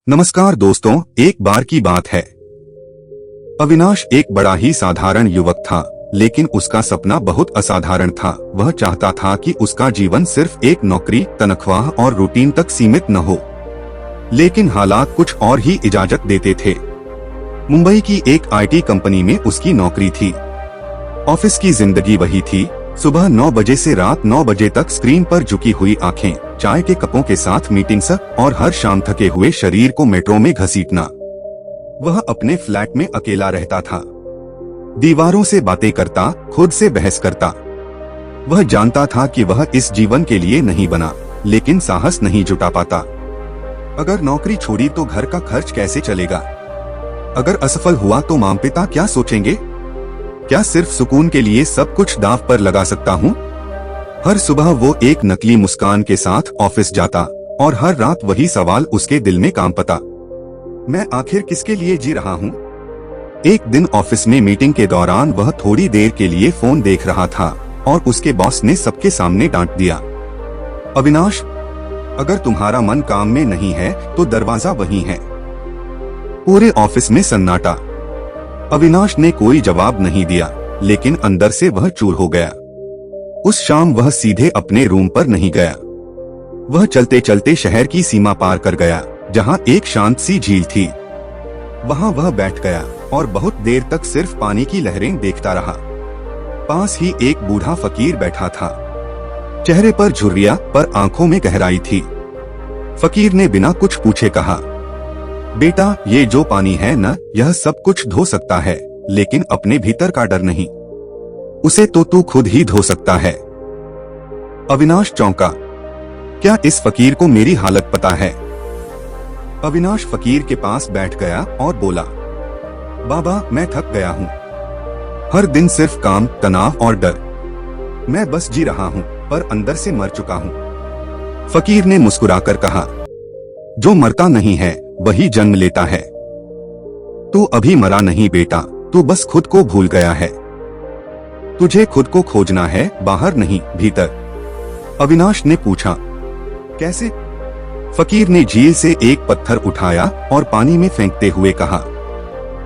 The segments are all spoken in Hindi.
नमस्कार दोस्तों, एक बार की बात है। अविनाश एक बड़ा ही साधारण युवक था, लेकिन उसका सपना बहुत असाधारण था। वह चाहता था कि उसका जीवन सिर्फ एक नौकरी, तनख्वाह और रूटीन तक सीमित न हो। लेकिन हालात कुछ और ही इजाजत देते थे। मुंबई की एक आईटी कंपनी में उसकी नौकरी थी। ऑफिस की जिंदगी वही थी, सुबह 9 बजे से रात 9 बजे तक स्क्रीन पर झुकी हुई आंखें, चाय के कपों के साथ मीटिंग्स और हर शाम थके हुए शरीर को मेट्रो में घसीटना। वह अपने फ्लैट में अकेला रहता था, दीवारों से बातें करता, खुद से बहस करता। वह जानता था कि वह इस जीवन के लिए नहीं बना, लेकिन साहस नहीं जुटा पाता। अगर नौकरी छोड़ी तो घर का खर्च कैसे चलेगा? अगर असफल हुआ तो माँ पिता क्या सोचेंगे? क्या सिर्फ सुकून के लिए सब कुछ दांव पर लगा सकता हूँ? हर सुबह वो एक नकली मुस्कान के साथ ऑफिस जाता और हर रात वही सवाल उसके दिल में कांपता, मैं आखिर किसके लिए जी रहा हूँ? एक दिन ऑफिस में मीटिंग के दौरान वह थोड़ी देर के लिए फोन देख रहा था और उसके बॉस ने सबके सामने डांट दिया, अविनाश, अगर तुम्हारा मन काम में नहीं है तो दरवाजा वहीं है। पूरे ऑफिस में सन्नाटा। अविनाश ने कोई जवाब नहीं दिया, लेकिन अंदर से वह चूर हो गया। उस शाम वह सीधे अपने रूम पर नहीं गया। वह चलते चलते शहर की सीमा पार कर गया, जहां एक शांत सी झील थी। वहां वह बैठ गया और बहुत देर तक सिर्फ पानी की लहरें देखता रहा। पास ही एक बूढ़ा फकीर बैठा था। चेहरे पर झुर्रियां पर आंखों में गहराई थी। फकीर ने बिना कुछ पूछे कहा, बेटा, ये जो पानी है न, यह सब कुछ धो सकता है, लेकिन अपने भीतर का डर नहीं। उसे तो तू खुद ही धो सकता है। अविनाश चौंका। क्या इस फकीर को मेरी हालत पता है? अविनाश फकीर के पास बैठ गया और बोला, बाबा, मैं थक गया हूँ। हर दिन सिर्फ काम, तनाव और डर। मैं बस जी रहा हूँ, पर अंदर से मर चुका हूँ। फकीर ने मुस्कुराकर कहा, जो मरता नहीं है वही जन्म लेता है। तू अभी मरा नहीं बेटा, तू बस खुद को भूल गया है। तुझे खुद को खोजना है, बाहर नहीं, भीतर। अविनाश ने पूछा, कैसे? फकीर ने झील से एक पत्थर उठाया और पानी में फेंकते हुए कहा,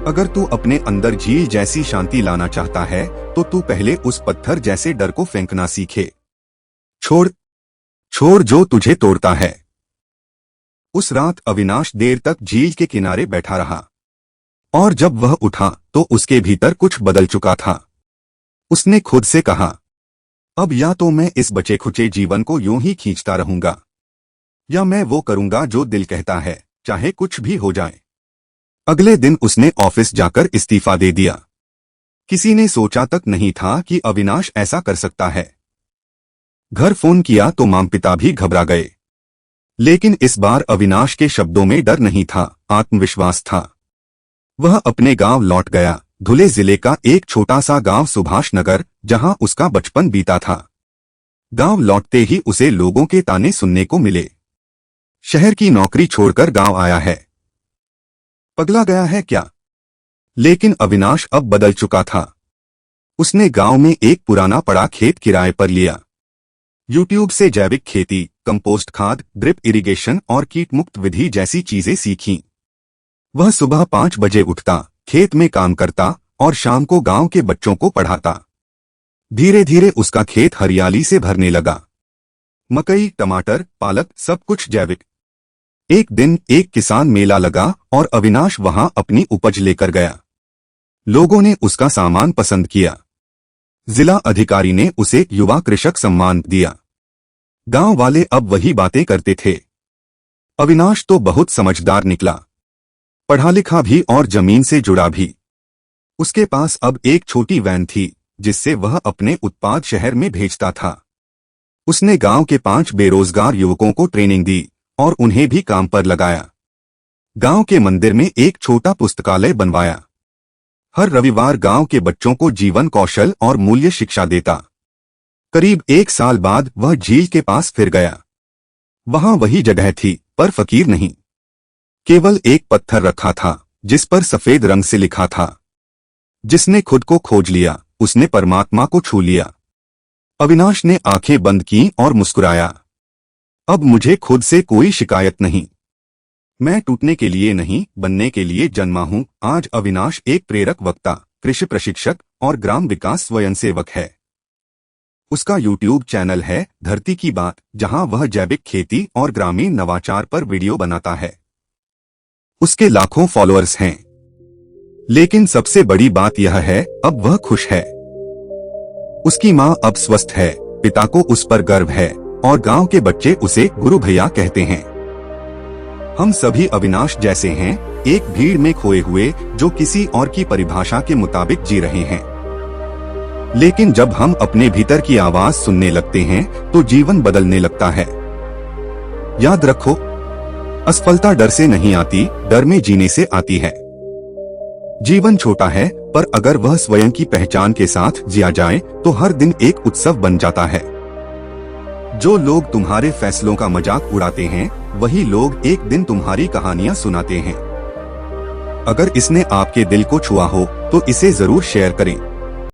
अगर तू अपने अंदर झील जैसी शांति लाना चाहता है तो तू पहले उस पत्थर जैसे डर को फेंकना सीखे। छोड़ जो तुझे तोड़ता है। उस रात अविनाश देर तक झील के किनारे बैठा रहा, और जब वह उठा तो उसके भीतर कुछ बदल चुका था। उसने खुद से कहा, अब या तो मैं इस बचे खुचे जीवन को यूं ही खींचता रहूंगा, या मैं वो करूंगा जो दिल कहता है, चाहे कुछ भी हो जाए। अगले दिन उसने ऑफिस जाकर इस्तीफा दे दिया। किसी ने सोचा तक नहीं था कि अविनाश ऐसा कर सकता है। घर फोन किया तो माँ पिता भी घबरा गए। लेकिन इस बार अविनाश के शब्दों में डर नहीं था, आत्मविश्वास था। वह अपने गांव लौट गया, धुले जिले का एक छोटा सा गांव सुभाष नगर, जहां उसका बचपन बीता था। गांव लौटते ही उसे लोगों के ताने सुनने को मिले, शहर की नौकरी छोड़कर गांव आया है, पगला गया है क्या? लेकिन अविनाश अब बदल चुका था। उसने गांव में एक पुराना पड़ा खेत किराए पर लिया। यूट्यूब से जैविक खेती, कंपोस्ट खाद, ड्रिप इरिगेशन और कीट मुक्त विधि जैसी चीजें सीखीं। वह सुबह 5 बजे उठता, खेत में काम करता और शाम को गांव के बच्चों को पढ़ाता। धीरे धीरे उसका खेत हरियाली से भरने लगा। मकई, टमाटर, पालक, सब कुछ जैविक। एक दिन एक किसान मेला लगा और अविनाश वहां अपनी उपज लेकर गया। लोगों ने उसका सामान पसंद किया। जिला अधिकारी ने उसे युवा कृषक सम्मान दिया। गांव वाले अब वही बातें करते थे। अविनाश तो बहुत समझदार निकला, पढ़ा लिखा भी और जमीन से जुड़ा भी। उसके पास अब एक छोटी वैन थी, जिससे वह अपने उत्पाद शहर में भेजता था। उसने गांव के 5 बेरोजगार युवकों को ट्रेनिंग दी और उन्हें भी काम पर लगाया। गांव के मंदिर में एक छोटा पुस्तकालय बनवाया। हर रविवार गांव के बच्चों को जीवन कौशल और मूल्य शिक्षा देता। करीब 1 साल बाद वह झील के पास फिर गया। वहां वही जगह थी, पर फकीर नहीं। केवल एक पत्थर रखा था, जिस पर सफेद रंग से लिखा था, जिसने खुद को खोज लिया, उसने परमात्मा को छू लिया। अविनाश ने आंखें बंद की और मुस्कुराया, अब मुझे खुद से कोई शिकायत नहीं। मैं टूटने के लिए नहीं, बनने के लिए जन्मा हूँ। आज अविनाश एक प्रेरक वक्ता, कृषि प्रशिक्षक और ग्राम विकास स्वयंसेवक है। उसका YouTube चैनल है धरती की बात, जहां वह जैविक खेती और ग्रामीण नवाचार पर वीडियो बनाता है। उसके लाखों फॉलोअर्स हैं। लेकिन सबसे बड़ी बात यह है, अब वह खुश है। उसकी माँ अब स्वस्थ है, पिता को उस पर गर्व है और गांव के बच्चे उसे गुरु भैया कहते हैं। हम सभी अविनाश जैसे हैं, एक भीड़ में खोए हुए जो किसी और की परिभाषा के मुताबिक जी रहे हैं। लेकिन जब हम अपने भीतर की आवाज सुनने लगते हैं तो जीवन बदलने लगता है। याद रखो, असफलता डर से नहीं आती, डर में जीने से आती है। जीवन छोटा है, पर अगर वह स्वयं की पहचान के साथ जिया जाए तो हर दिन एक उत्सव बन जाता है। जो लोग तुम्हारे फैसलों का मजाक उड़ाते हैं, वही लोग एक दिन तुम्हारी कहानियां सुनाते हैं। अगर इसने आपके दिल को छुआ हो तो इसे जरूर शेयर करें।